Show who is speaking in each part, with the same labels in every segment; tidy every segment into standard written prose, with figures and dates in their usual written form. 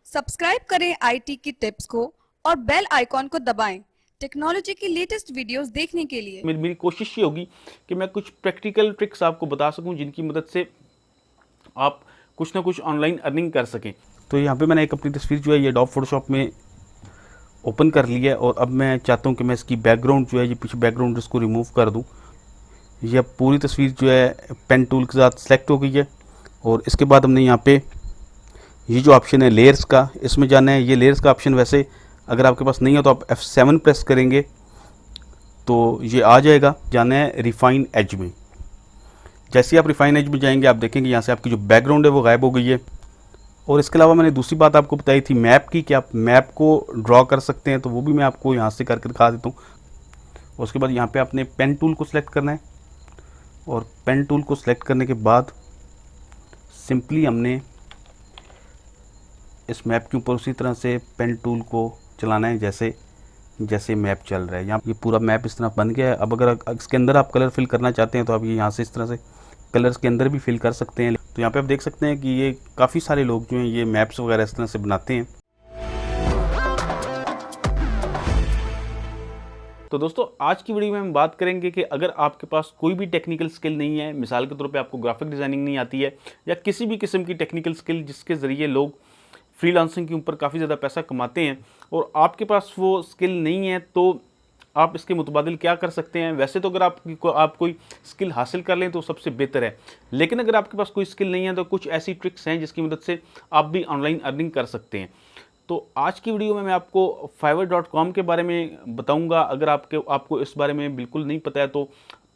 Speaker 1: Subscribe करें IT की tips को और बेल आइकॉन को दबाएं टेक्नोलॉजी की लेटेस्ट वीडियोस देखने के लिए।
Speaker 2: मेरी कोशिश ये होगी कि मैं कुछ प्रैक्टिकल ट्रिक्स आपको बता सकूं जिनकी मदद से आप कुछ ना कुछ ऑनलाइन अर्निंग कर सकें। तो यहाँ पे मैंने एक अपनी तस्वीर जो है ये एडोब फोटोशॉप में ओपन कर ली है और अब मैं चाहता हूँ कि मैं इसकी बैकग्राउंड जो है ये पीछे बैकग्राउंड इसको रिमूव कर दूँ। ये अब पूरी तस्वीर जो है पेन टूल के साथ सेलेक्ट हो गई है और इसके बाद हमने यहाँ पे ये जो ऑप्शन है लेयर्स का, इसमें जाना है। ये लेयर्स का ऑप्शन वैसे अगर आपके पास नहीं है तो आप F7 प्रेस करेंगे तो ये आ जाएगा। जाना है रिफाइन एज में। जैसे ही आप रिफाइन एज में जाएंगे आप देखेंगे यहाँ से आपकी जो बैकग्राउंड है वो गायब हो गई है। और इसके अलावा मैंने दूसरी बात आपको बताई थी मैप की, कि आप मैप को ड्रॉ कर सकते हैं, तो वो भी मैं आपको यहाँ से करके दिखा देता हूँ। और उसके बाद यहाँ पे आपने पेन टूल को सिलेक्ट करना है और पेन टूल को सिलेक्ट करने के बाद सिंपली हमने इस मैप के ऊपर उसी तरह से पेन टूल को चलाना है जैसे जैसे मैप चल रहा है। यहाँ ये पूरा मैप इस तरह बन गया है। अब अगर इसके अंदर आप कलर फिल करना चाहते हैं तो आप ये यहाँ से इस तरह से कलर्स के अंदर भी फिल कर सकते हैं। तो यहाँ पे आप देख सकते हैं कि ये काफ़ी सारे लोग जो हैं ये मैप्स वगैरह इस तरह से बनाते हैं। तो दोस्तों आज की वीडियो में हम बात करेंगे कि अगर आपके पास कोई भी टेक्निकल स्किल नहीं है, मिसाल के तौर पे आपको ग्राफिक डिज़ाइनिंग नहीं आती है या किसी भी किस्म की टेक्निकल स्किल जिसके ज़रिए लोग फ्रीलांसिंग के ऊपर काफ़ी ज़्यादा पैसा कमाते हैं और आपके पास वो स्किल नहीं है, तो आप इसके मुतबादिल क्या कर सकते हैं। वैसे तो अगर आप कोई स्किल हासिल कर लें तो सबसे बेहतर है, लेकिन अगर आपके पास कोई स्किल नहीं है तो कुछ ऐसी ट्रिक्स हैं जिसकी मदद से आप भी ऑनलाइन अर्निंग कर सकते हैं। तो आज की वीडियो में मैं आपको fiverr.com के बारे में बताऊंगा। अगर आपको इस बारे में बिल्कुल नहीं पता है तो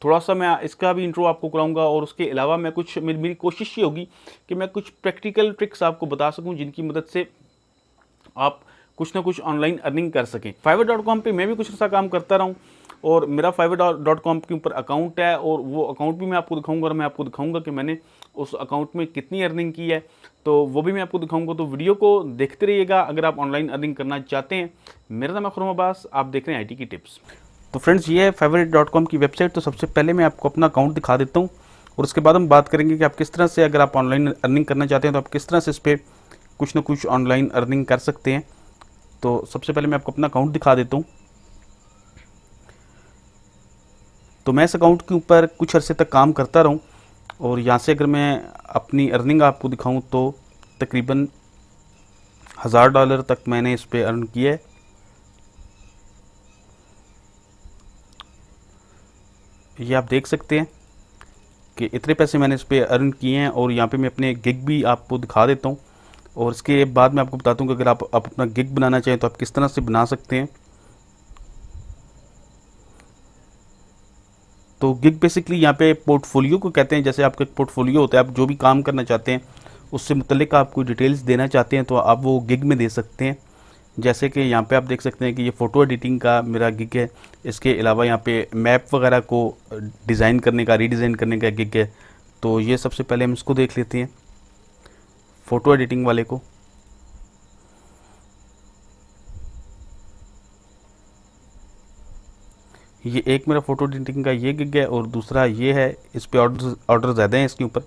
Speaker 2: थोड़ा सा मैं इसका भी इंट्रो आपको कराऊंगा और उसके अलावा मैं कुछ मेरी कोशिश ये होगी कि मैं कुछ प्रैक्टिकल ट्रिक्स आपको बता सकूं जिनकी मदद से आप कुछ ना कुछ ऑनलाइन अर्निंग कर सकें। fiverr.com पे मैं भी कुछ ऐसा काम करता रहा हूँ और मेरा fiverr.com के ऊपर अकाउंट है और वो अकाउंट भी मैं आपको दिखाऊंगा और मैं आपको दिखाऊंगा कि मैंने उस अकाउंट में कितनी अर्निंग की है, तो वो भी मैं आपको दिखाऊंगा। तो वीडियो को देखते रहिएगा अगर आप ऑनलाइन अर्निंग करना चाहते हैं। मेरा नाम है खुर्रम अब्बास, आप देख रहे हैं IT की टिप्स। तो फ्रेंड्स ये है fiverr.com की वेबसाइट। तो सबसे पहले मैं आपको अपना अकाउंट दिखा देता हूँ और उसके बाद हम बात करेंगे कि आप किस तरह से, अगर आप ऑनलाइन अर्निंग करना चाहते हैं तो आप किस तरह से इस पर कुछ ना कुछ ऑनलाइन अर्निंग कर सकते हैं। तो सबसे पहले मैं आपको अपना अकाउंट दिखा देता हूँ। तो मैं इस अकाउंट के ऊपर कुछ अरसे तक काम करता रहूँ और यहाँ से अगर मैं अपनी अर्निंग आपको दिखाऊँ तो तकरीबन $1000 तक मैंने इस पर अर्न किया है। ये आप देख सकते हैं कि इतने पैसे मैंने इस पर अर्न किए हैं और यहाँ पे मैं अपने गिग भी आपको दिखा देता हूँ और इसके बाद मैं आपको बताता हूँ कि अगर आप अपना गिग बनाना चाहें तो आप किस तरह से बना सकते हैं। तो गिग बेसिकली यहाँ पे पोर्टफोलियो को कहते हैं। जैसे आपका एक पोर्टफोलियो होता है, आप जो भी काम करना चाहते हैं उससे मुतल्लिक आप कोई डिटेल्स देना चाहते हैं तो आप वो गिग में दे सकते हैं। जैसे कि यहाँ पे आप देख सकते हैं कि ये फ़ोटो एडिटिंग का मेरा गिग है। इसके अलावा यहाँ पे मैप वगैरह को डिज़ाइन करने का, रीडिज़ाइन करने का गिग है। तो ये सबसे पहले हम इसको देख लेते हैं, फ़ोटो एडिटिंग वाले को। ये एक मेरा फ़ोटो एडिटिंग का ये गिग है और दूसरा ये है, इस पे ऑर्डर ज़्यादा हैं इसके ऊपर।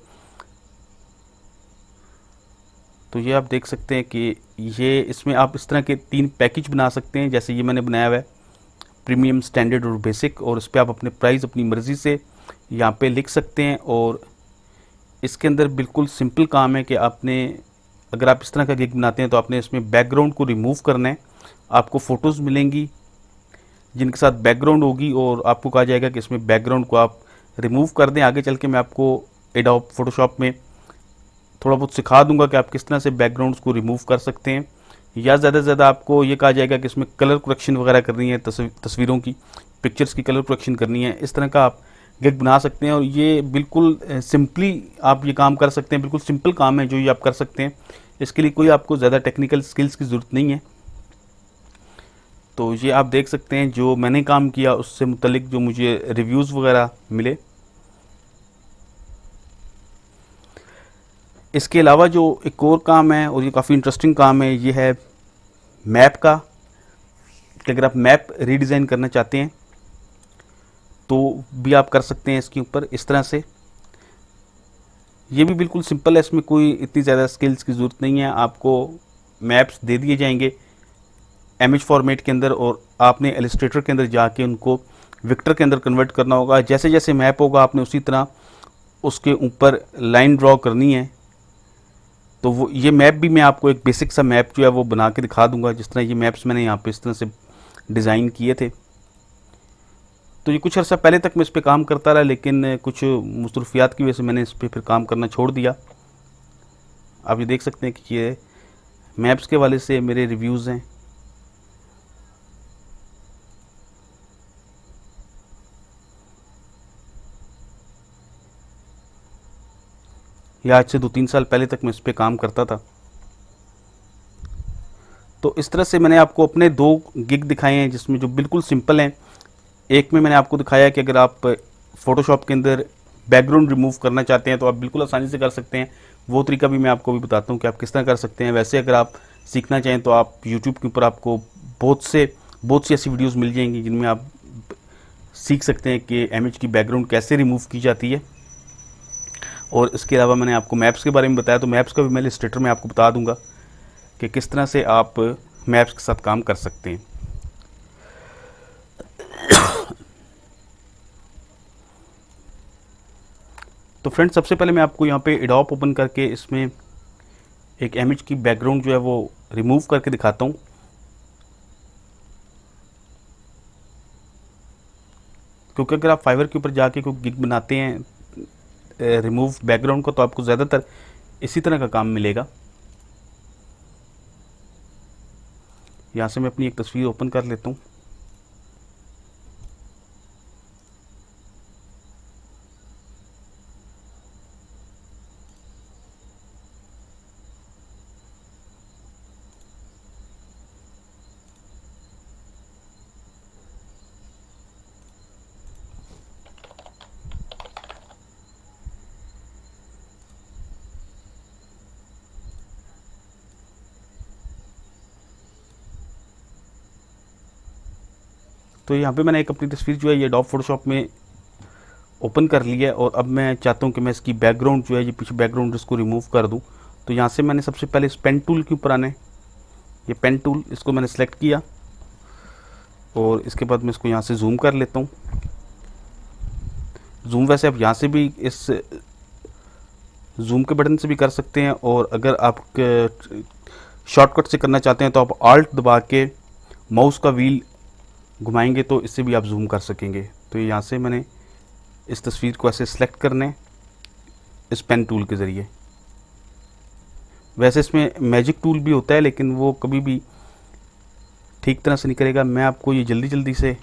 Speaker 2: तो ये आप देख सकते हैं कि ये इसमें आप इस तरह के 3 पैकेज बना सकते हैं। जैसे ये मैंने बनाया हुआ है प्रीमियम, स्टैंडर्ड और बेसिक, और इस पर आप अपने प्राइस अपनी मर्ज़ी से यहाँ पे लिख सकते हैं। और इसके अंदर बिल्कुल सिंपल काम है कि आपने, अगर आप इस तरह का गिग बनाते हैं तो आपने इसमें बैकग्राउंड को रिमूव करना है। आपको फ़ोटोज़ मिलेंगी जिनके साथ बैकग्राउंड होगी और आपको कहा जाएगा कि इसमें बैकग्राउंड को आप रिमूव कर दें। आगे चल के मैं आपको एडोब फोटोशॉप में थोड़ा बहुत सिखा दूंगा कि आप किस तरह से बैकग्राउंड्स को रिमूव कर सकते हैं। या ज़्यादा से ज़्यादा आपको ये कहा जाएगा कि इसमें कलर करेक्शन वगैरह करनी है, तस्वीरों की, पिक्चर्स की कलर करेक्शन करनी है। इस तरह का आप गिग बना सकते हैं और ये बिल्कुल सिंपली आप ये काम कर सकते हैं। बिल्कुल सिंपल काम है जो ये आप कर सकते हैं। इसके लिए कोई आपको ज़्यादा टेक्निकल स्किल्स की ज़रूरत नहीं है। तो ये आप देख सकते हैं जो मैंने काम किया उससे मुतलिक जो मुझे रिव्यूज़ वगैरह मिले। इसके अलावा जो एक और काम है और ये काफ़ी इंटरेस्टिंग काम है, ये है मैप का। कि अगर आप मैप रीडिज़ाइन करना चाहते हैं तो भी आप कर सकते हैं इसके ऊपर इस तरह से। ये भी बिल्कुल सिंपल है, इसमें कोई इतनी ज़्यादा स्किल्स की ज़रूरत नहीं है। आपको मैप्स दे दिए जाएंगे इमेज फॉर्मेट के अंदर, और आपने इलस्ट्रेटर के अंदर जाके उनको विक्टर के अंदर कन्वर्ट करना होगा। जैसे जैसे मैप होगा आपने उसी तरह उसके ऊपर लाइन ड्रॉ करनी है। तो वो ये मैप भी मैं आपको एक बेसिक सा मैप जो है वो बना के दिखा दूंगा, जिस तरह ये मैप्स मैंने यहाँ पे इस तरह से डिज़ाइन किए थे। तो ये कुछ अर्सा पहले तक मैं इस पर काम करता रहा, लेकिन कुछ मसरूफियात की वजह से मैंने इस पर फिर काम करना छोड़ दिया। आप ये देख सकते हैं कि ये मैप्स के वाले से मेरे रिव्यूज़ हैं। या आज से 2-3 साल पहले तक मैं इस पर काम करता था। तो इस तरह से मैंने आपको अपने 2 गिग दिखाए हैं जिसमें जो बिल्कुल सिंपल हैं। एक में मैंने आपको दिखाया कि अगर आप फ़ोटोशॉप के अंदर बैकग्राउंड रिमूव करना चाहते हैं तो आप बिल्कुल आसानी से कर सकते हैं। वो तरीका भी मैं आपको भी बताता हूँ कि आप किस तरह कर सकते हैं। वैसे अगर आप सीखना चाहें तो आप यूट्यूब के ऊपर आपको बहुत सी ऐसी वीडियोज़ मिल जाएंगी जिनमें आप सीख सकते हैं कि इमेज की बैकग्राउंड कैसे रिमूव की जाती है। और इसके अलावा मैंने आपको मैप्स के बारे में बताया, तो मैप्स का भी मैं इलस्ट्रेटर में आपको बता दूंगा कि किस तरह से आप मैप्स के साथ काम कर सकते हैं। तो फ्रेंड्स, सबसे पहले मैं आपको यहाँ पे एडोब ओपन करके इसमें एक इमेज की बैकग्राउंड जो है वो रिमूव करके दिखाता हूँ। क्योंकि अगर आप फाइवर के ऊपर जाके कोई गिग बनाते हैं रिमूव बैकग्राउंड को, तो आपको ज़्यादातर इसी तरह का काम मिलेगा। यहाँ से मैं अपनी एक तस्वीर ओपन कर लेता हूँ। तो यहाँ पे मैंने एक अपनी तस्वीर जो है ये एडोब फोटोशॉप में ओपन कर ली है, और अब मैं चाहता हूँ कि मैं इसकी बैकग्राउंड जो है ये पीछे बैकग्राउंड इसको रिमूव कर दूँ। तो यहाँ से मैंने सबसे पहले इस पेन टूल के ऊपर आना है। ये पेन टूल, इसको मैंने सेलेक्ट किया और इसके बाद मैं इसको यहाँ से जूम कर लेता हूँ। जूम वैसे आप यहाँ से भी इस जूम के बटन से भी कर सकते हैं, और अगर आप शॉर्टकट से करना चाहते हैं तो आप आल्ट दबा के माउस का व्हील घुमाएंगे तो इससे भी आप जूम कर सकेंगे। तो यहाँ से मैंने इस तस्वीर को ऐसे सेलेक्ट करना है इस पेन टूल के ज़रिए। वैसे इसमें मैजिक टूल भी होता है, लेकिन वो कभी भी ठीक तरह से नहीं करेगा। मैं आपको ये जल्दी से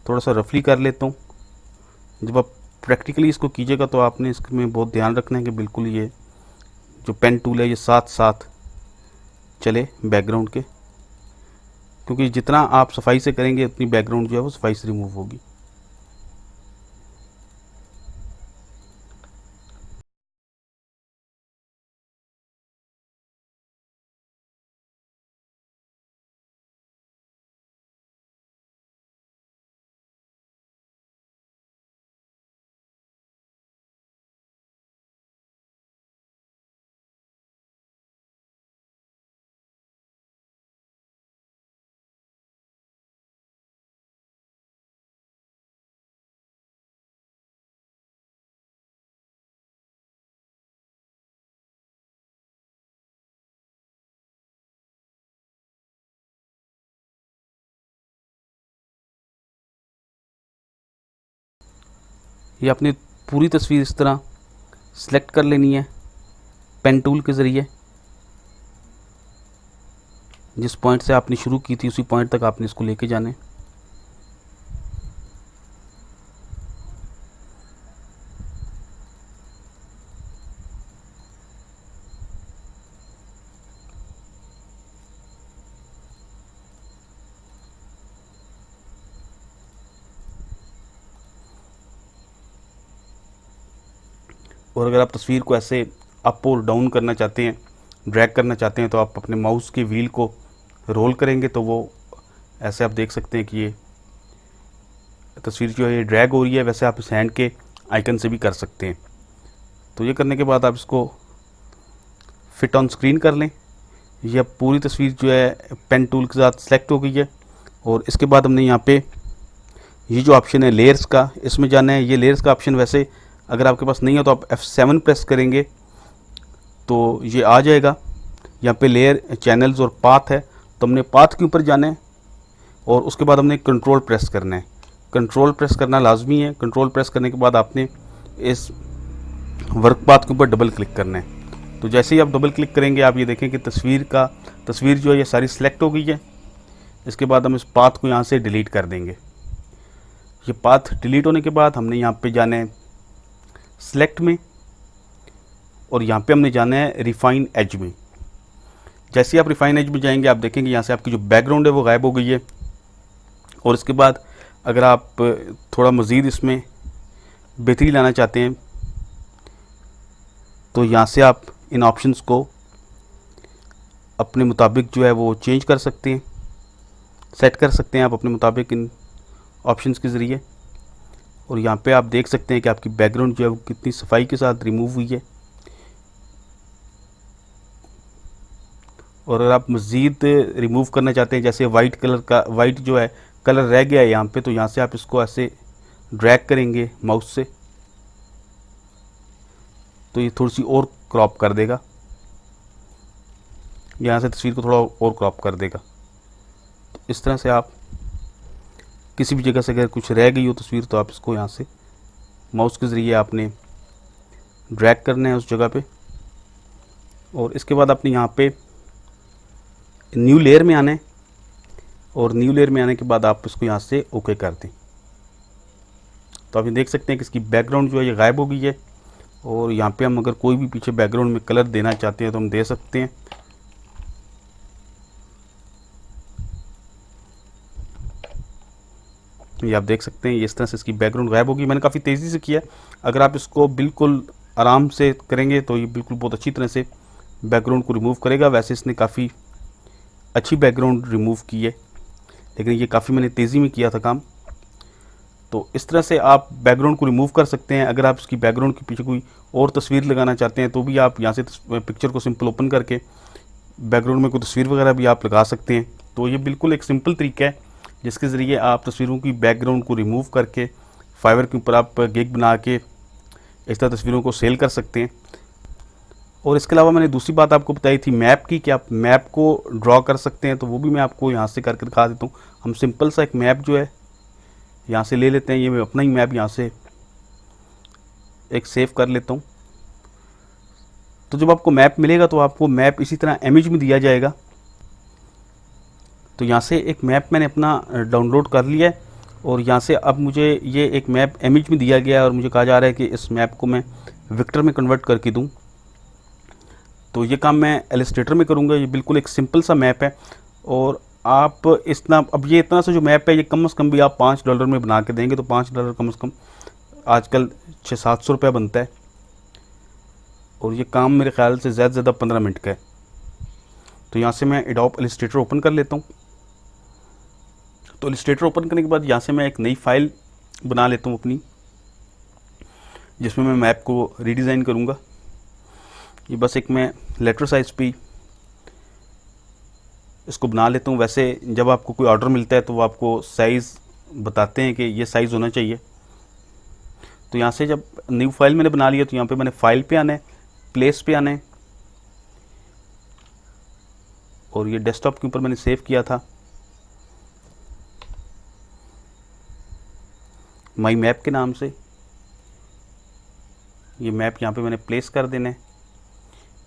Speaker 2: थोड़ा सा रफली कर लेता हूँ। जब आप प्रैक्टिकली इसको कीजिएगा तो आपने इसमें बहुत ध्यान रखना है कि बिल्कुल ये जो पेन टूल है ये साथ साथ चले बैकग्राउंड के, क्योंकि जितना आप सफाई से करेंगे उतनी बैकग्राउंड जो है वो सफाई से रिमूव होगी। ये अपनी पूरी तस्वीर इस तरह सेलेक्ट कर लेनी है पेन टूल के ज़रिए। जिस पॉइंट से आपने शुरू की थी उसी पॉइंट तक आपने इसको लेके जाना है। और अगर आप तस्वीर को ऐसे अप और डाउन करना चाहते हैं, ड्रैग करना चाहते हैं, तो आप अपने माउस के व्हील को रोल करेंगे तो वो ऐसे आप देख सकते हैं कि ये तस्वीर जो है ये ड्रैग हो रही है। वैसे आप इस हैंड के आइकन से भी कर सकते हैं। तो ये करने के बाद आप इसको फिट ऑन स्क्रीन कर लें। ये अब पूरी तस्वीर जो है पेन टूल के साथ सेलेक्ट हो गई है। और इसके बाद हमने यहाँ पे ये जो ऑप्शन है लेयर्स का, इसमें जाना है। ये लेयर्स का ऑप्शन वैसे अगर आपके पास नहीं है तो आप F7 प्रेस करेंगे तो ये आ जाएगा। यहाँ पे लेयर, चैनल्स और पाथ है, तो हमने पाथ के ऊपर जाना है और उसके बाद हमने कंट्रोल प्रेस करना है। कंट्रोल प्रेस करना लाजमी है। कंट्रोल प्रेस करने के बाद आपने इस वर्क पाथ के ऊपर डबल क्लिक करना है। तो जैसे ही आप डबल क्लिक करेंगे आप ये देखें कि तस्वीर जो है ये सारी सिलेक्ट हो गई है। इसके बाद हम इस पाथ को यहाँ से डिलीट कर देंगे। ये पाथ डिलीट होने के बाद हमने यहाँ पे जाना है सिलेक्ट में और यहाँ पे हमने जाना है रिफाइन एज में। जैसे ही आप रिफाइन एज में जाएंगे आप देखेंगे यहाँ से आपकी जो बैकग्राउंड है वो गायब हो गई है। और इसके बाद अगर आप थोड़ा मज़ीद इसमें बेहतरी लाना चाहते हैं तो यहाँ से आप इन ऑप्शंस को अपने मुताबिक जो है वो चेंज कर सकते हैं, सेट कर सकते हैं आप अपने मुताबिक इन ऑप्शंस के ज़रिए। और यहाँ पे आप देख सकते हैं कि आपकी बैकग्राउंड जो है वो कितनी सफाई के साथ रिमूव हुई है। और अगर आप मज़ीद रिमूव करना चाहते हैं, जैसे वाइट जो है कलर रह गया है यहाँ पे, तो यहाँ से आप इसको ऐसे ड्रैग करेंगे माउस से तो ये थोड़ी सी और क्रॉप कर देगा। यहाँ से तस्वीर को थोड़ा और क्रॉप कर देगा। तो इस तरह से आप किसी भी जगह से अगर कुछ रह गई हो तस्वीर तो आप इसको यहाँ से माउस के ज़रिए आपने ड्रैग करना है उस जगह पे। और इसके बाद आपने यहाँ पे न्यू लेयर में आना है और न्यू लेयर में आने के बाद आप इसको यहाँ से ओके कर दें। तो आप ये देख सकते हैं कि इसकी बैकग्राउंड जो है ये गायब हो गई है। और यहाँ पे हम अगर कोई भी पीछे बैकग्राउंड में कलर देना चाहते हैं तो हम दे सकते हैं। ये आप देख सकते हैं इस तरह से इसकी बैकग्राउंड गायब होगी। मैंने काफ़ी तेज़ी से किया। अगर आप इसको बिल्कुल आराम से करेंगे तो ये बिल्कुल बहुत अच्छी तरह से बैकग्राउंड को रिमूव करेगा। वैसे इसने काफ़ी अच्छी बैकग्राउंड रिमूव की है, लेकिन ये काफ़ी मैंने तेज़ी में किया था काम। तो इस तरह से आप बैकग्राउंड को रिमूव कर सकते हैं। अगर आप इसकी बैकग्राउंड के पीछे कोई और तस्वीर लगाना चाहते हैं तो भी आप यहाँ से पिक्चर को सिंपल ओपन करके बैकग्राउंड में कोई तस्वीर वगैरह भी आप लगा सकते हैं। तो ये बिल्कुल एक सिंपल तरीका है जिसके ज़रिए आप तस्वीरों की बैकग्राउंड को रिमूव करके फाइवर के ऊपर आप गिग बना के इस तरह तस्वीरों को सेल कर सकते हैं। और इसके अलावा मैंने दूसरी बात आपको बताई थी मैप की, कि आप मैप को ड्रॉ कर सकते हैं। तो वो भी मैं आपको यहाँ से करके दिखा देता हूँ। हम सिंपल सा एक मैप जो है यहाँ से ले लेते हैं। ये मैं अपना ही मैप यहाँ से एक सेव कर लेता हूँ। तो जब आपको मैप मिलेगा तो आपको मैप इसी तरह इमेज में दिया जाएगा। तो यहाँ से एक मैप मैंने अपना डाउनलोड कर लिया है और यहाँ से अब मुझे ये एक मैप इमेज में दिया गया है और मुझे कहा जा रहा है कि इस मैप को मैं वेक्टर में कन्वर्ट करके दूँ। तो ये काम मैं इलस्ट्रेटर में करूँगा। ये बिल्कुल एक सिंपल सा मैप है और आप अब ये इतना सा जो मैप है ये कम से कम भी आप $5 में बना के देंगे तो $5 कम से कम आजकल 600-700 रुपये बनता है। और ये काम मेरे ख्याल से ज़्यादा से ज़्यादा 15 मिनट का है। तो यहाँ से मैं एडोब इलस्ट्रेटर ओपन कर लेता हूँ। तो इलस्ट्रेटर ओपन करने के बाद यहाँ से मैं एक नई फाइल बना लेता हूँ अपनी, जिसमें मैं मैप को रीडिज़ाइन करूँगा। ये बस एक मैं लेटर साइज़ पे इसको बना लेता हूँ। वैसे जब आपको कोई ऑर्डर मिलता है तो वो आपको साइज़ बताते हैं कि ये साइज़ होना चाहिए। तो यहाँ से जब न्यू फाइल मैंने बना लिया तो यहाँ पे मैंने फाइल पे आना है, प्लेस पे आना है और ये डेस्कटॉप के ऊपर मैंने सेव किया था माई मैप के नाम से। ये मैप यहाँ पे मैंने प्लेस कर देना है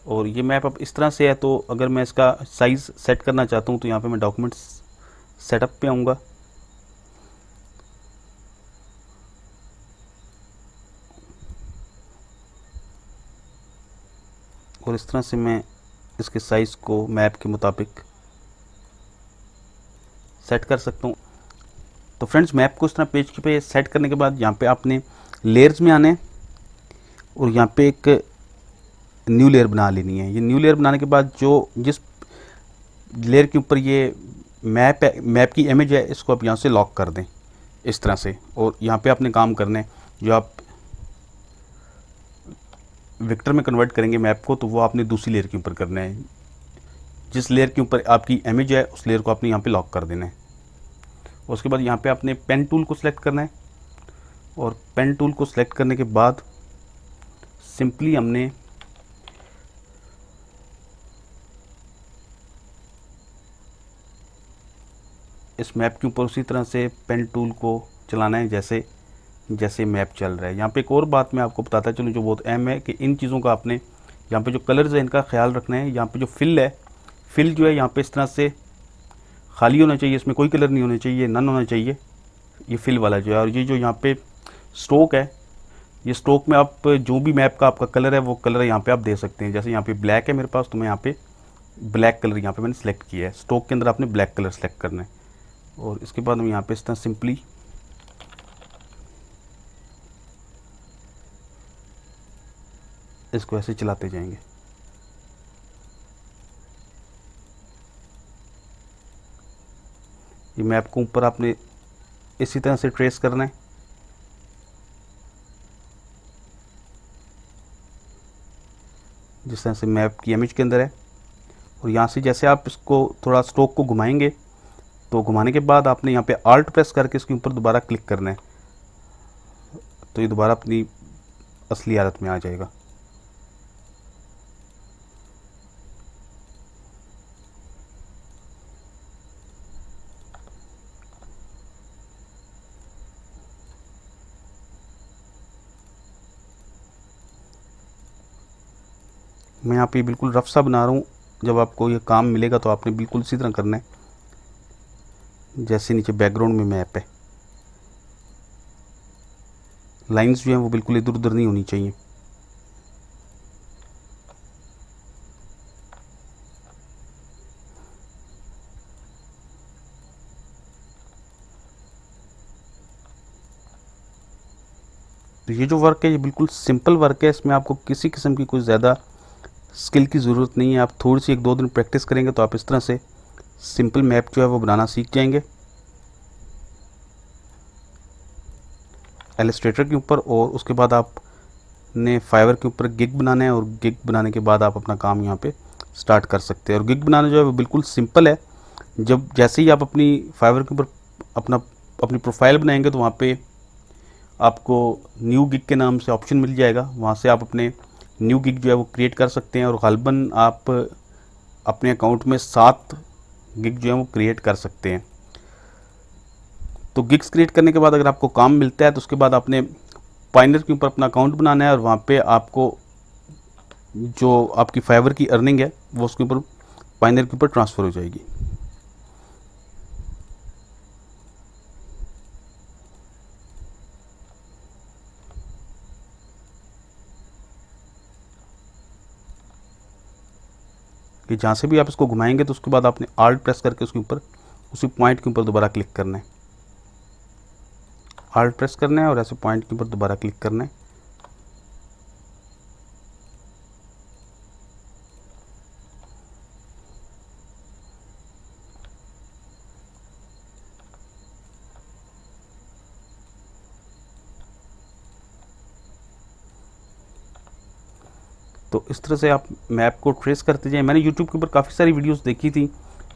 Speaker 2: और ये मैप अब इस तरह से है। तो अगर मैं इसका साइज़ सेट करना चाहता हूँ तो यहाँ पे मैं डॉक्यूमेंट्स सेटअप पे आऊँगा और इस तरह से मैं इसके साइज़ को मैप के मुताबिक सेट कर सकता हूँ। तो फ्रेंड्स, मैप को इस तरह पेज पे सेट करने के बाद यहाँ पे आपने लेयर्स में आने और यहाँ पे एक न्यू लेयर बना लेनी है। ये न्यू लेयर बनाने के बाद जिस लेयर के ऊपर ये मैप की इमेज है इसको आप यहाँ से लॉक कर दें इस तरह से। और यहाँ पे आपने काम करना है, जो आप वेक्टर में कन्वर्ट करेंगे मैप को तो वो आपने दूसरी लेयर के ऊपर करना है। जिस लेयर के ऊपर आपकी इमेज है उस लेयर को आपने यहाँ पे लॉक कर देना है। उसके बाद यहाँ पे आपने पेन टूल को सिलेक्ट करना है और पेन टूल को सिलेक्ट करने के बाद सिंपली हमने इस मैप के ऊपर उसी तरह से पेन टूल को चलाना है जैसे जैसे मैप चल रहा है। यहाँ पे एक और बात मैं आपको बताता चलूँ जो बहुत अहम है कि इन चीज़ों का आपने यहाँ पे जो कलर्स है इनका ख्याल रखना है। यहाँ पे जो फिल है, फिल जो है यहाँ पे इस तरह से खाली होना चाहिए, इसमें कोई कलर नहीं होना चाहिए, नन होना चाहिए, ये फिल वाला जो है। और ये जो यहाँ पे स्ट्रोक है, ये स्ट्रोक में आप जो भी मैप का आपका कलर है वो कलर यहाँ पे आप दे सकते हैं। जैसे यहाँ पे ब्लैक है मेरे पास, तो मैं यहाँ पे ब्लैक कलर यहाँ पे मैंने सेलेक्ट किया है। स्ट्रोक के अंदर आपने ब्लैक कलर सेलेक्ट करना है और इसके बाद हम यहाँ पे इस तरह सिंपली इसको ऐसे चलाते जाएंगे। ये मैप को ऊपर आपने इसी तरह से ट्रेस करना है। जिस तरह से मैप की इमेज के अंदर है। और यहाँ से जैसे आप इसको थोड़ा स्ट्रोक को घुमाएंगे तो घुमाने के बाद आपने यहाँ पे आल्ट प्रेस करके इसके ऊपर दोबारा क्लिक करना है, तो ये दोबारा अपनी असली हालत में आ जाएगा। मैं यहाँ पे बिल्कुल रफ सा बना रहा हूँ। जब आपको ये काम मिलेगा तो आपने बिल्कुल इसी तरह करना है जैसे नीचे बैकग्राउंड में मैप है। लाइंस जो हैं वो बिल्कुल इधर उधर नहीं होनी चाहिए। तो ये जो वर्क है ये बिल्कुल सिंपल वर्क है, इसमें आपको किसी किस्म की कोई ज़्यादा स्किल की ज़रूरत नहीं है। आप थोड़ी सी 1-2 दिन प्रैक्टिस करेंगे तो आप इस तरह से सिंपल मैप जो है वो बनाना सीख जाएंगे इलस्ट्रेटर के ऊपर। और उसके बाद आपने फाइवर के ऊपर गिग बनाना है और गिग बनाने के बाद आप अपना काम यहाँ पे स्टार्ट कर सकते हैं। और गिग बनाना जो है वो बिल्कुल सिंपल है। जब जैसे ही आप अपनी फाइवर के ऊपर अपनी प्रोफाइल बनाएंगे तो वहाँ पे आपको न्यू गिग के नाम से ऑप्शन मिल जाएगा। वहाँ से आप अपने न्यू गिग जो है वो क्रिएट कर सकते हैं और गालबन आप अपने अकाउंट में 7 गिग जो है वो क्रिएट कर सकते हैं। तो गिग्स क्रिएट करने के बाद अगर आपको काम मिलता है तो उसके बाद आपने पाइनर के ऊपर अपना अकाउंट बनाना है और वहाँ पे आपको जो आपकी फाइवर की अर्निंग है वो उसके ऊपर पाइनर के ऊपर ट्रांसफ़र हो जाएगी। कि जहाँ से भी आप इसको घुमाएंगे तो उसके बाद आपने आल्ट प्रेस करके उसके ऊपर उसी पॉइंट के ऊपर दोबारा क्लिक करना है। आल्ट प्रेस करना है और ऐसे पॉइंट के ऊपर दोबारा क्लिक करना है। तो इस तरह से आप मैप को ट्रेस करते जाएं। मैंने यूट्यूब के ऊपर काफ़ी सारी वीडियोस देखी थी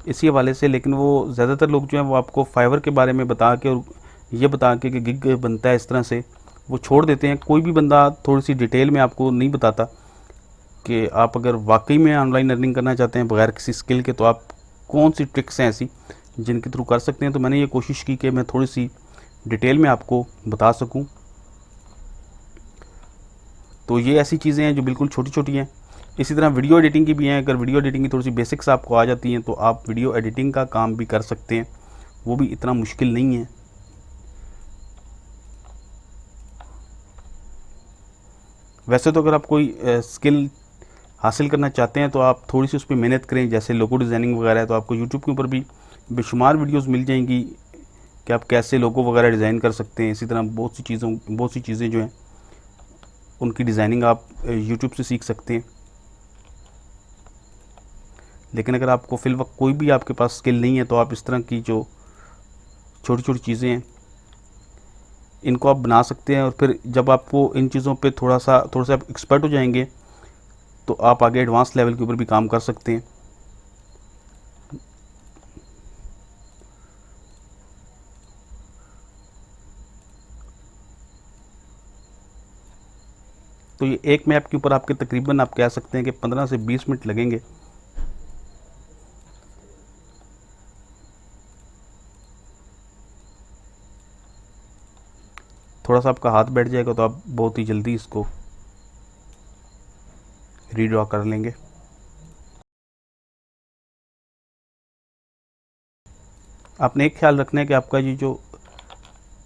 Speaker 2: इसी हवाले से, लेकिन वो ज़्यादातर लोग जो हैं वो आपको फाइवर के बारे में बता के और ये बता के कि गिग बनता है इस तरह से, वो छोड़ देते हैं। कोई भी बंदा थोड़ी सी डिटेल में आपको नहीं बताता कि आप अगर वाकई में ऑनलाइन अर्निंग करना चाहते हैं बगैर किसी स्किल के तो आप कौन सी ट्रिक्स हैं ऐसी जिनके थ्रू कर सकते हैं। तो मैंने ये कोशिश की कि मैं थोड़ी सी डिटेल में आपको बता सकूं। तो ये ऐसी चीज़ें हैं जो बिल्कुल छोटी छोटी हैं। इसी तरह वीडियो एडिटिंग की भी हैं। अगर वीडियो एडिटिंग की थोड़ी सी बेसिक्स आपको आ जाती हैं तो आप वीडियो एडिटिंग का काम भी कर सकते हैं, वो भी इतना मुश्किल नहीं है। वैसे तो अगर आप कोई स्किल हासिल करना चाहते हैं तो आप थोड़ी सी उस पर मेहनत करें, जैसे लोगो डिज़ाइनिंग वगैरह है तो आपको यूट्यूब के ऊपर भी बेशुमार वीडियोस मिल जाएंगी कि आप कैसे लोगो वगैरह डिज़ाइन कर सकते हैं। इसी तरह बहुत सी चीज़ें जो हैं उनकी डिज़ाइनिंग आप यूट्यूब से सीख सकते हैं। लेकिन अगर आपको फिल वक्त कोई भी आपके पास स्किल नहीं है तो आप इस तरह की जो छोटी छोटी चीज़ें हैं इनको आप बना सकते हैं। और फिर जब आपको इन चीज़ों पे थोड़ा सा आप एक्सपर्ट हो जाएंगे तो आप आगे एडवांस लेवल के ऊपर भी काम कर सकते हैं। तो ये एक मैप के ऊपर आपके तकरीबन आप कह सकते हैं कि 15 से 20 मिनट लगेंगे। थोड़ा सा आपका हाथ बैठ जाएगा तो आप बहुत ही जल्दी इसको रीड्रॉ कर लेंगे। आपने एक ख्याल रखना है कि आपका ये जो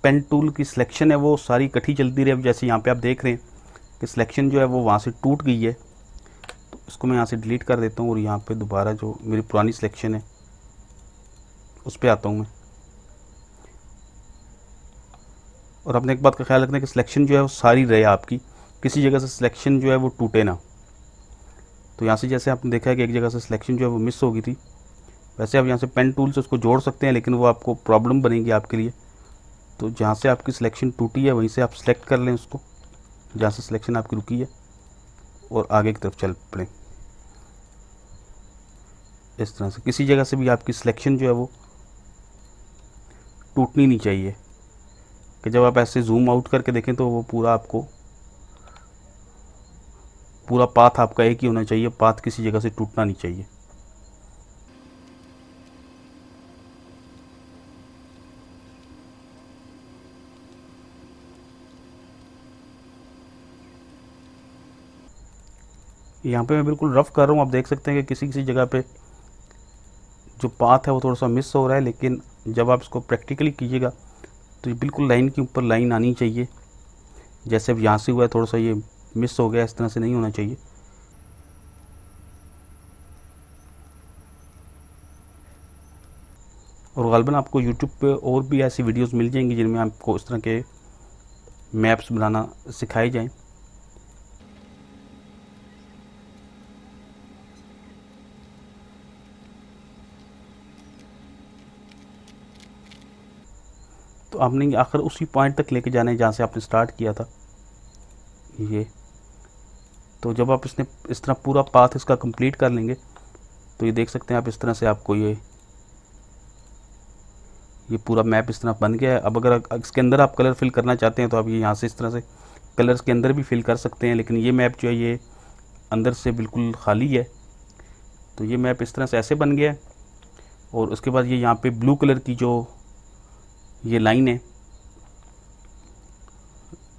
Speaker 2: पेन टूल की सिलेक्शन है वो सारी इकट्ठी चलती रहे। अब जैसे यहाँ पे आप देख रहे हैं कि सिलेक्शन जो है वो वहाँ से टूट गई है, तो इसको मैं यहाँ से डिलीट कर देता हूँ और यहाँ पे दोबारा जो मेरी पुरानी सिलेक्शन है उस पर आता हूँ मैं। और आपने एक बात का ख्याल रखना है कि सिलेक्शन जो है वो सारी रहे आपकी, किसी जगह से सिलेक्शन जो है वो टूटे ना। तो यहाँ से जैसे आपने देखा है कि एक जगह से सिलेक्शन जो है वो मिस हो गई थी, वैसे आप यहाँ से पेन टूल से उसको जोड़ सकते हैं, लेकिन वो आपको प्रॉब्लम बनेगी आपके लिए। तो जहाँ से आपकी सिलेक्शन टूटी है वहीं से आप सिलेक्ट कर लें उसको, जहाँ से सिलेक्शन आपकी रुकी है, और आगे की तरफ चल पड़ें। इस तरह से किसी जगह से भी आपकी सिलेक्शन जो है वो टूटनी नहीं चाहिए, कि जब आप ऐसे जूम आउट करके देखें तो वो पूरा आपको पूरा पाथ आपका एक ही होना चाहिए, पाथ किसी जगह से टूटना नहीं चाहिए। यहाँ पे मैं बिल्कुल रफ़ कर रहा हूँ, आप देख सकते हैं कि किसी किसी जगह पे जो पाथ है वो थोड़ा सा मिस हो रहा है, लेकिन जब आप इसको प्रैक्टिकली कीजिएगा तो ये बिल्कुल लाइन के ऊपर लाइन आनी चाहिए। जैसे अब यहाँ से हुआ है थोड़ा सा ये मिस हो गया, इस तरह से नहीं होना चाहिए। और ग़ालिबन आपको यूट्यूब पे और भी ऐसी वीडियोस मिल जाएंगी जिनमें आपको इस तरह के मैप्स बनाना सिखाए जाएं। तो आपने आखिर उसी पॉइंट तक लेके जाना है जहाँ से आपने स्टार्ट किया था ये। तो जब आप इसने इस तरह पूरा पाथ इसका कंप्लीट कर लेंगे तो ये देख सकते हैं आप, इस तरह से आपको ये पूरा मैप इस तरह बन गया है। अब अगर इसके अंदर आप कलर फिल करना चाहते हैं तो आप ये यहाँ से इस तरह से कलर्स के अंदर भी फिल कर सकते हैं, लेकिन ये मैप जो है ये अंदर से बिल्कुल खाली है। तो ये मैप इस तरह से ऐसे बन गया है। और उसके बाद ये यहाँ पे ब्लू कलर की जो ये लाइन है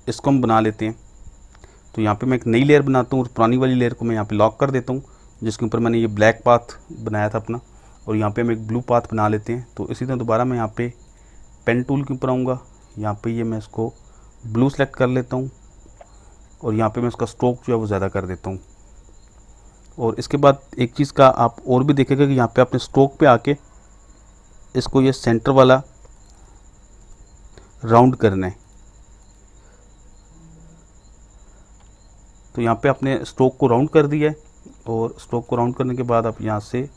Speaker 2: इसको हम बना लेते हैं। तो यहाँ पे मैं एक नई लेयर बनाता हूँ और पुरानी वाली लेयर को मैं यहाँ पे लॉक कर देता हूँ, जिसके ऊपर मैंने ये ब्लैक पाथ बनाया था अपना, और यहाँ पे हम एक ब्लू पाथ बना लेते हैं। तो इसी तरह दोबारा मैं यहाँ पे पेन टूल के ऊपर आऊँगा, यहाँ पे ये मैं इसको ब्लू सेलेक्ट कर लेता हूँ और यहाँ पे मैं इसका स्ट्रोक जो है वो ज़्यादा कर देता हूँ। और इसके बाद एक चीज़ का आप और भी देखेगा कि यहाँ पे अपने स्ट्रोक पे आके इसको ये सेंटर वाला राउंड करना है। तो यहाँ पे आपने स्ट्रोक को राउंड कर दिया है, और स्ट्रोक को राउंड करने के बाद आप यहाँ से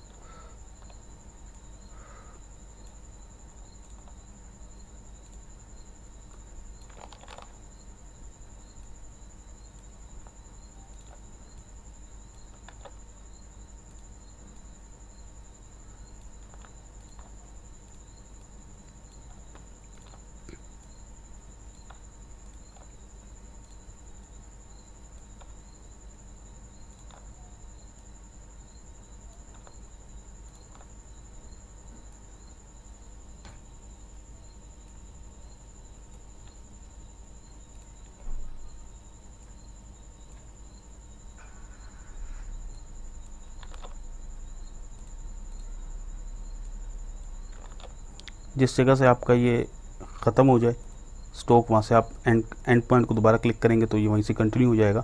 Speaker 2: जिस जगह से आपका ये ख़त्म हो जाए स्ट्रोक, वहाँ से आप एंड पॉइंट को दोबारा क्लिक करेंगे तो ये वहीं से कंटिन्यू हो जाएगा।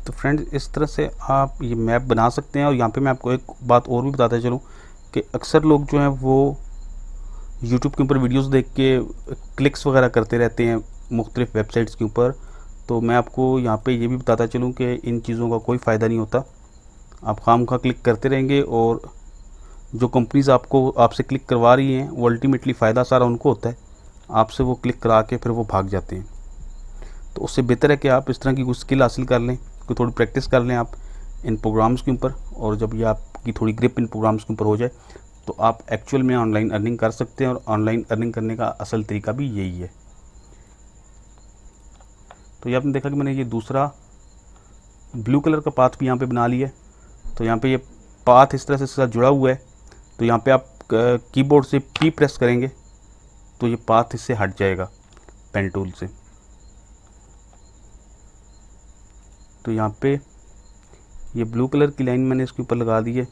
Speaker 2: तो फ्रेंड्स इस तरह से आप ये मैप बना सकते हैं। और यहाँ पे मैं आपको एक बात और भी बताता चलूँ कि अक्सर लोग जो हैं वो यूट्यूब के ऊपर वीडियोस देख के क्लिक्स वगैरह करते रहते हैं मुख्तलिफ़ वेबसाइट्स के ऊपर। तो मैं आपको यहाँ पे ये भी बताता चलूँ कि इन चीज़ों का कोई फ़ायदा नहीं होता। आप खामखा क्लिक करते रहेंगे और जो कंपनीज़ आपसे क्लिक करवा रही हैं वो अल्टीमेटली फ़ायदा सारा उनको होता है, आपसे वो क्लिक करा के फिर वो भाग जाते हैं। तो उससे बेहतर है कि आप इस तरह की कुछ स्किल हासिल कर लें, कोई थोड़ी प्रैक्टिस कर लें आप इन प्रोग्राम्स के ऊपर, और जब ये आपकी थोड़ी ग्रिप इन प्रोग्राम्स के ऊपर हो जाए तो आप एक्चुअल में ऑनलाइन अर्निंग कर सकते हैं, और ऑनलाइन अर्निंग करने का असल तरीका भी यही है। तो ये आपने देखा कि मैंने ये दूसरा ब्लू कलर का पाथ भी यहाँ पे बना लिया है। तो यहाँ पे ये पाथ इस तरह से साथ जुड़ा हुआ है। तो यहाँ पे आप कीबोर्ड से P प्रेस करेंगे तो ये पाथ इससे हट जाएगा पेन टूल से। तो यहाँ पे ये ब्लू कलर की लाइन मैंने इसके ऊपर लगा दी है।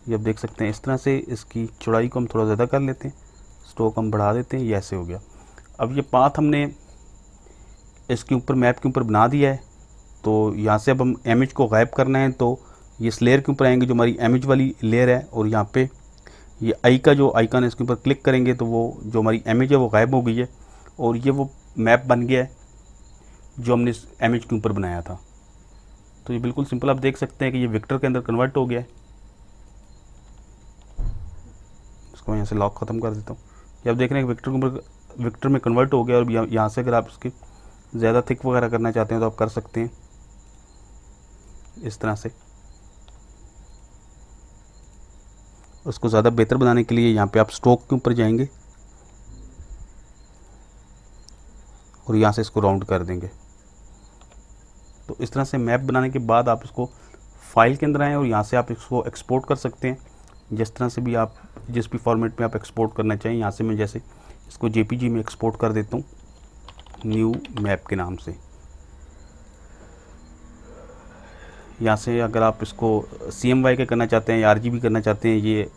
Speaker 2: ये आप देख सकते हैं इस तरह से। इसकी चौड़ाई को हम थोड़ा ज़्यादा कर लेते हैं, स्ट्रोक हम बढ़ा देते हैं, ये ऐसे हो गया। अब ये पाथ हमने इसके ऊपर मैप के ऊपर बना दिया है। तो यहाँ से अब हम इमेज को गायब करना है, तो ये इस लेयर के ऊपर आएंगे जो हमारी इमेज वाली लेयर है, और यहाँ पे ये आई का जो आइकन है इसके ऊपर क्लिक करेंगे तो वो जो हमारी इमेज है वो गायब हो गई है, और ये वो मैप बन गया है जो हमने इस इमेज के ऊपर बनाया था। तो ये बिल्कुल सिंपल आप देख सकते हैं कि ये विक्टर के अंदर कन्वर्ट हो गया है। इसको यहाँ से लॉक ख़त्म कर देता हूँ। ये आप देख रहे हैं कि विक्टर में कन्वर्ट हो गया। और यहाँ से अगर आप इसकी ज़्यादा थिक वगैरह करना चाहते हैं तो आप कर सकते हैं इस तरह से। उसको ज़्यादा बेहतर बनाने के लिए यहाँ पे आप स्ट्रोक के ऊपर जाएंगे और यहाँ से इसको राउंड कर देंगे। तो इस तरह से मैप बनाने के बाद आप इसको फाइल के अंदर आएँ और यहाँ से आप इसको एक्सपोर्ट कर सकते हैं जिस तरह से भी आप, जिस भी फॉर्मेट में आप एक्सपोर्ट करना चाहिए। यहाँ से मैं जैसे इसको JPG में एक्सपोर्ट कर देता हूँ न्यू मैप के नाम से। यहाँ से अगर आप इसको CMY के करना चाहते हैं या RGB करना चाहते हैं, ये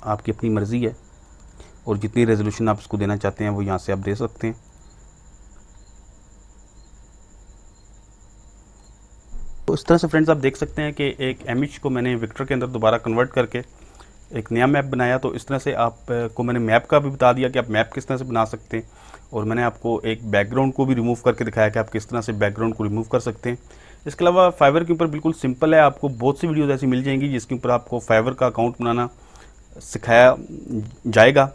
Speaker 2: आपकी अपनी मर्ज़ी है, और जितनी रेजोल्यूशन आप इसको देना चाहते हैं वो यहाँ से आप दे सकते हैं। तो इस तरह से फ्रेंड्स आप देख सकते हैं कि एक इमेज को मैंने विक्टर के अंदर दोबारा कन्वर्ट करके एक नया मैप बनाया। तो इस तरह से आपको मैंने मैप का भी बता दिया कि आप मैप किस तरह से बना सकते हैं, और मैंने आपको एक बैकग्राउंड को भी रिमूव करके दिखाया कि आप किस तरह से बैकग्राउंड को रिमूव कर सकते हैं। इसके अलावा फाइवर के ऊपर बिल्कुल सिंपल है, आपको बहुत सी वीडियोज़ ऐसी मिल जाएंगी जिसके ऊपर आपको फाइवर का अकाउंट बनाना सिखाया जाएगा।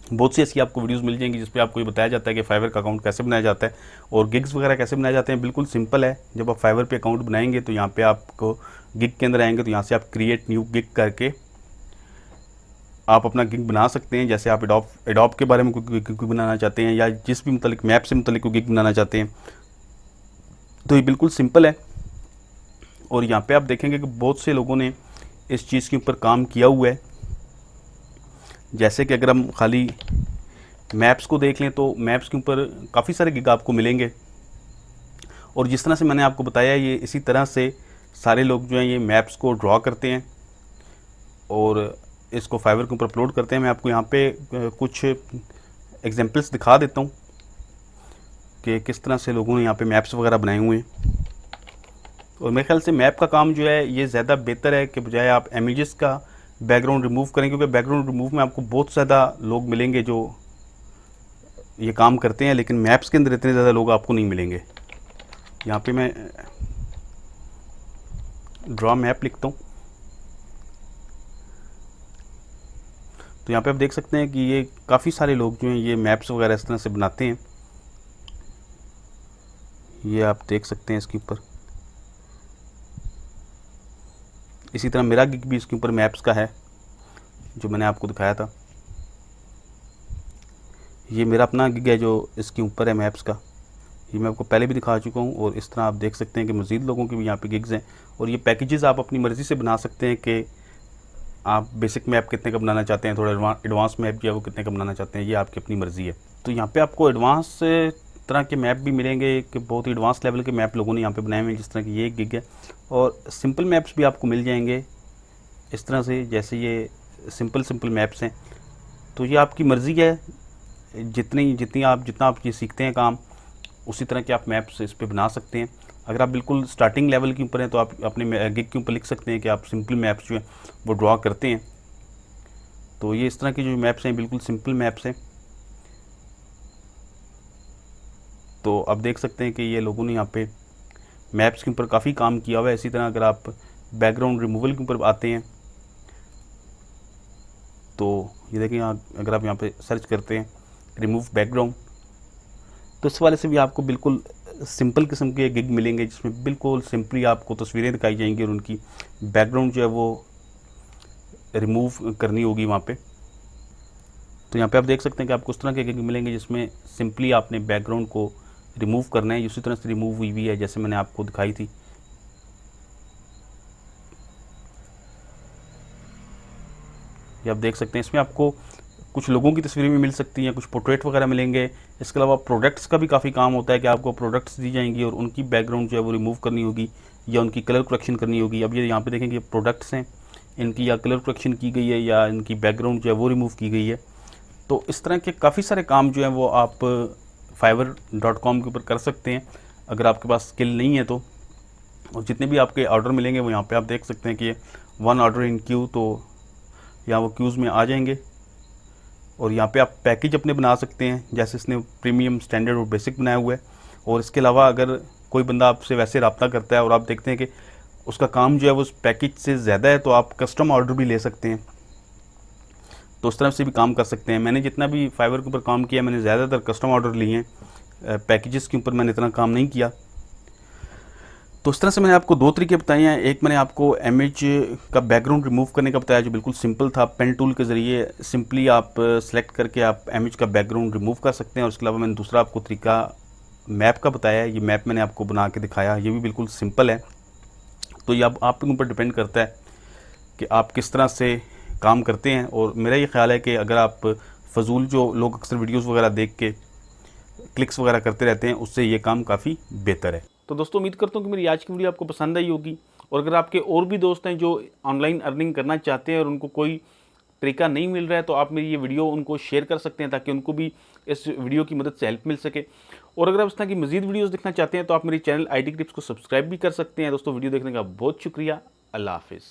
Speaker 2: बहुत सी ऐसी आपको वीडियोस मिल जाएंगी जिस पे आपको ये बताया जाता है कि फाइवर का अकाउंट कैसे बनाया जाता है और गिग्स वगैरह कैसे बनाए जाते हैं। बिल्कुल सिंपल है। जब आप फाइवर पे अकाउंट बनाएंगे तो यहाँ पे आपको गिग के अंदर आएंगे तो यहाँ से आप क्रिएट न्यू गिग करके आप अपना गिग बना सकते हैं। जैसे आप एडोब के बारे में कोई गिग बनाना चाहते हैं या जिस भी मुतलिक मैप से मुतलिक कोई गिग बनाना चाहते हैं, तो ये बिल्कुल सिंपल है। और यहाँ पे आप देखेंगे कि बहुत से लोगों ने इस चीज़ के ऊपर काम किया हुआ है। जैसे कि अगर हम खाली मैप्स को देख लें तो मैप्स के ऊपर काफ़ी सारे गिग आपको मिलेंगे, और जिस तरह से मैंने आपको बताया ये इसी तरह से सारे लोग जो हैं ये मैप्स को ड्रॉ करते हैं और इसको फाइवर के ऊपर अपलोड करते हैं। मैं आपको यहाँ पे कुछ एग्जांपल्स दिखा देता हूँ कि किस तरह से लोगों ने यहाँ पे मैप्स वगैरह बनाए हुए हैं। और मेरे ख्याल से मैप का काम जो है ये ज़्यादा बेहतर है कि बजाय आप इमेजेस का बैकग्राउंड रिमूव करें, क्योंकि बैकग्राउंड रिमूव में आपको बहुत ज़्यादा लोग मिलेंगे जो ये काम करते हैं, लेकिन मैप्स के अंदर इतने ज़्यादा लोग आपको नहीं मिलेंगे। यहाँ पे मैं ड्रॉ मैप लिखता हूँ तो यहाँ पे आप देख सकते हैं कि ये काफ़ी सारे लोग जो हैं ये मैप्स वगैरह इस तरह से बनाते हैं। ये आप देख सकते हैं इसके ऊपर। इसी तरह मेरा गिग भी इसके ऊपर मैप्स का है जो मैंने आपको दिखाया था। ये मेरा अपना गिग है जो इसके ऊपर है मैप्स का। ये मैं आपको पहले भी दिखा चुका हूँ। और इस तरह आप देख सकते हैं कि मज़ीद लोगों के भी यहाँ पे गिग्स हैं, और ये पैकेजेस आप अपनी मर्ज़ी से बना सकते हैं कि आप बेसिक मैप कितने का बनाना चाहते हैं, थोड़ा एडवांस मैप जो है वो कितने का बनाना चाहते हैं, ये आपकी अपनी मर्ज़ी है। तो यहाँ पे आपको एडवांस तरह के मैप भी मिलेंगे कि बहुत ही एडवांस लेवल के मैप लोगों ने यहाँ पे बनाए हुए हैं, जिस तरह की ये एक गिग है। और सिंपल मैप्स भी आपको मिल जाएंगे इस तरह से, जैसे ये सिंपल मैप्स हैं। तो ये आपकी मर्ज़ी है, जितना आप ये सीखते हैं काम, उसी तरह के आप मैप्स इस पर बना सकते हैं। अगर आप बिल्कुल स्टार्टिंग लेवल के ऊपर हैं तो आप अपने गिग के ऊपर लिख सकते हैं कि आप सिंपल मैप्स जो हैं वो ड्रॉ करते हैं। तो ये इस तरह के जो मैप्स हैं बिल्कुल सिंपल मैप्स हैं। तो आप देख सकते हैं कि ये लोगों ने यहाँ पे मैप्स के ऊपर काफ़ी काम किया हुआ है। इसी तरह अगर आप बैकग्राउंड रिमूवल के ऊपर आते हैं तो ये देखिए, अगर आप यहाँ पे सर्च करते हैं रिमूव बैकग्राउंड, तो इस वाले से भी आपको बिल्कुल सिंपल किस्म के गिग मिलेंगे जिसमें बिल्कुल सिंपली आपको तस्वीरें दिखाई जाएंगी और उनकी बैकग्राउंड जो है वो रिमूव करनी होगी वहाँ पे। तो यहाँ पे आप देख सकते हैं कि आपको उस तरह के मिलेंगे जिसमें सिंपली आपने बैकग्राउंड को रिमूव करना है। उसी तरह से रिमूव हुई भी है जैसे मैंने आपको दिखाई थी। ये आप देख सकते हैं, इसमें आपको कुछ लोगों की तस्वीरें भी मिल सकती हैं, कुछ पोर्ट्रेट वगैरह मिलेंगे। इसके अलावा प्रोडक्ट्स का भी काफ़ी काम होता है कि आपको प्रोडक्ट्स दी जाएंगी और उनकी बैकग्राउंड जो है वो रिमूव करनी होगी या उनकी कलर करेक्शन करनी होगी। अब ये यहाँ पे देखेंगे प्रोडक्ट्स हैं, इनकी या कलर करेक्शन की गई है या इनकी बैकग्राउंड जो है वो रिमूव की गई है। तो इस तरह के काफ़ी सारे काम जो हैं वो आप fiverr.com के ऊपर कर सकते हैं अगर आपके पास स्किल नहीं है तो। और जितने भी आपके ऑर्डर मिलेंगे वो यहाँ पे आप देख सकते हैं कि 1 ऑर्डर इन क्यू, तो यहाँ वो क्यूज़ में आ जाएंगे। और यहाँ पे आप पैकेज अपने बना सकते हैं, जैसे इसने प्रीमियम, स्टैंडर्ड और बेसिक बनाया हुआ है। और इसके अलावा अगर कोई बंदा आपसे वैसे रब्ता करता है और आप देखते हैं कि उसका काम जो है वो उस पैकेज से ज़्यादा है, तो आप कस्टम ऑर्डर भी ले सकते हैं। तो उस तरह से भी काम कर सकते हैं। मैंने जितना भी फाइवर के ऊपर काम किया, मैंने ज़्यादातर कस्टम ऑर्डर लिए हैं, पैकेजेस के ऊपर मैंने इतना काम नहीं किया। तो इस तरह से मैंने आपको 2 तरीके बताए हैं। एक मैंने आपको इमेज का बैकग्राउंड रिमूव करने का बताया जो बिल्कुल सिंपल था। पेन टूल के ज़रिए सिंपली आप सेलेक्ट करके आप इमेज का बैकग्राउंड रिमूव कर सकते हैं। और इसके अलावा मैंने दूसरा आपको तरीका मैप का बताया है। ये मैप मैंने आपको बना के दिखाया, ये भी बिल्कुल सिंपल है। तो ये अब आपके ऊपर डिपेंड करता है कि आप किस तरह से काम करते हैं। और मेरा ये ख्याल है कि अगर आप फजूल, जो लोग अक्सर वीडियोस वगैरह देख के क्लिक्स वगैरह करते रहते हैं, उससे ये काम काफ़ी बेहतर है। तो दोस्तों उम्मीद करता हूँ कि मेरी आज की वीडियो आपको पसंद आई होगी। और अगर आपके और भी दोस्त हैं जो ऑनलाइन अर्निंग करना चाहते हैं और उनको कोई तरीका नहीं मिल रहा है, तो आप मेरी ये वीडियो उनको शेयर कर सकते हैं ताकि उनको भी इस वीडियो की मदद से हेल्प मिल सके। और अगर आप इस तरह की मज़ीद वीडियोज़ देखना चाहते हैं तो आप मेरे चैनल IT टिप्स को सब्सक्राइब भी कर सकते हैं। दोस्तों वीडियो देखने का बहुत शुक्रिया। अल्लाह हाफिज़।